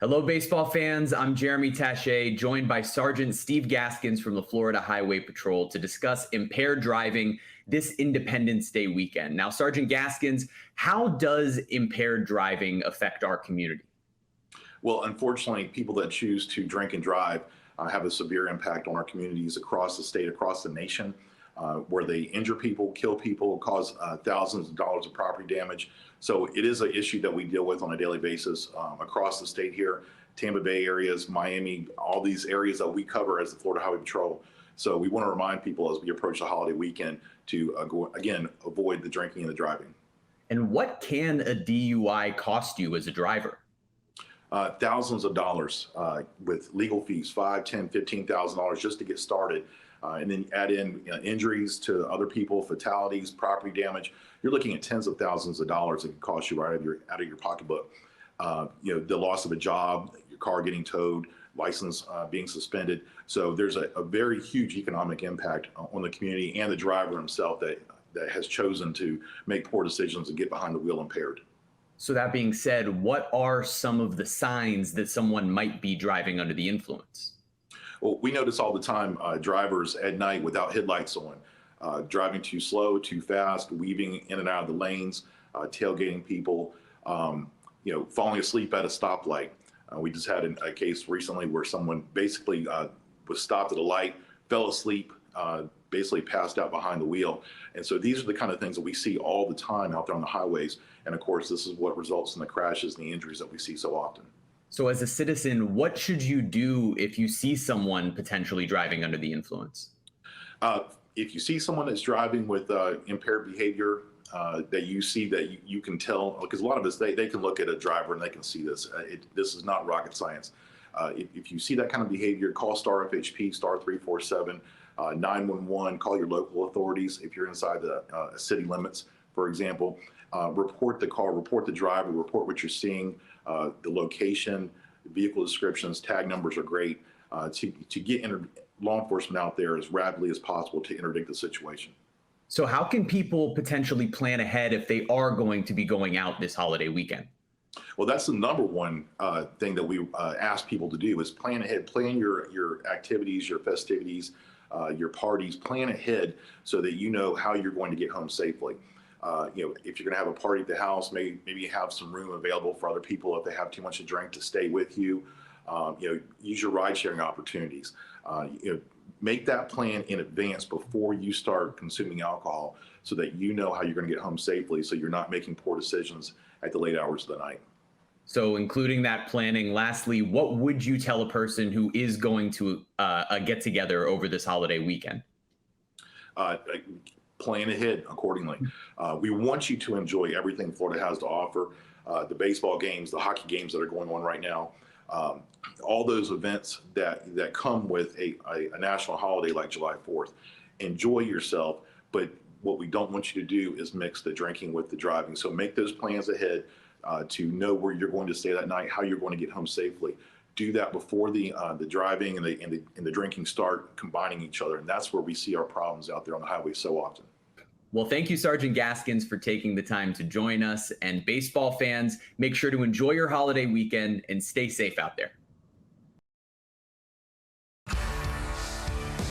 Hello, baseball fans. I'm Jeremy Taché, joined by Sergeant Steve Gaskins from the Florida Highway Patrol to discuss impaired driving this Independence Day weekend. Now, Sergeant Gaskins, how does impaired driving affect our community? Well, unfortunately, people that choose to drink and drive have a severe impact on our communities across the state, across the nation, where they injure people, kill people, cause thousands of dollars of property damage. So it is an issue that we deal with on a daily basis across the state here, Tampa Bay areas, Miami, all these areas that we cover as the Florida Highway Patrol. So we want to remind people as we approach the holiday weekend to, again, avoid the drinking and the driving. And what can a DUI cost you as a driver? Thousands of dollars with legal fees, $5, $10, $15,000 just to get started. And then add in injuries to other people, fatalities, property damage. You're looking at tens of thousands of dollars that can cost you right out of your pocketbook. The loss of a job, your car getting towed, license being suspended. So there's a very huge economic impact on the community and the driver himself that has chosen to make poor decisions and get behind the wheel impaired. So, that being said, what are some of the signs that someone might be driving under the influence? Well, we notice all the time drivers at night without headlights on, driving too slow, too fast, weaving in and out of the lanes, tailgating people, falling asleep at a stoplight. We just had a case recently where someone basically was stopped at a light, fell asleep, basically passed out behind the wheel. And so these are the kind of things that we see all the time out there on the highways. And of course, this is what results in the crashes and the injuries that we see so often. So, as a citizen, what should you do if you see someone potentially driving under the influence? If you see someone that's driving with impaired behavior, that you see that you can tell, because a lot of us, they can look at a driver and they can see this. This is not rocket science. If you see that kind of behavior, call Star FHP, Star 347, 911, call your local authorities if you're inside the city limits, for example. Report the car, report the driver, report what you're seeing, the location, vehicle descriptions, tag numbers are great to get law enforcement out there as rapidly as possible to interdict the situation. So, how can people potentially plan ahead if they are going to be going out this holiday weekend? Well, that's the number one thing that we ask people to do is plan ahead, plan your activities, your festivities, your parties, plan ahead so that you know how you're going to get home safely. If you're going to have a party at the house, maybe have some room available for other people if they have too much to drink to stay with you. Use your ride sharing opportunities. Make that plan in advance before you start consuming alcohol so that you know how you're going to get home safely so you're not making poor decisions at the late hours of the night. So, including that planning, lastly, what would you tell a person who is going to a get together over this holiday weekend? Plan ahead accordingly. We want you to enjoy everything Florida has to offer, the baseball games, the hockey games that are going on right now, all those events that come with a national holiday like July 4th. Enjoy yourself, but what we don't want you to do is mix the drinking with the driving. So make those plans ahead to know where you're going to stay that night, how you're going to get home safely. Do that before the driving and the drinking start combining each other, and that's where we see our problems out there on the highway so often. Well, thank you, Sergeant Gaskins, for taking the time to join us. And baseball fans, make sure to enjoy your holiday weekend and stay safe out there.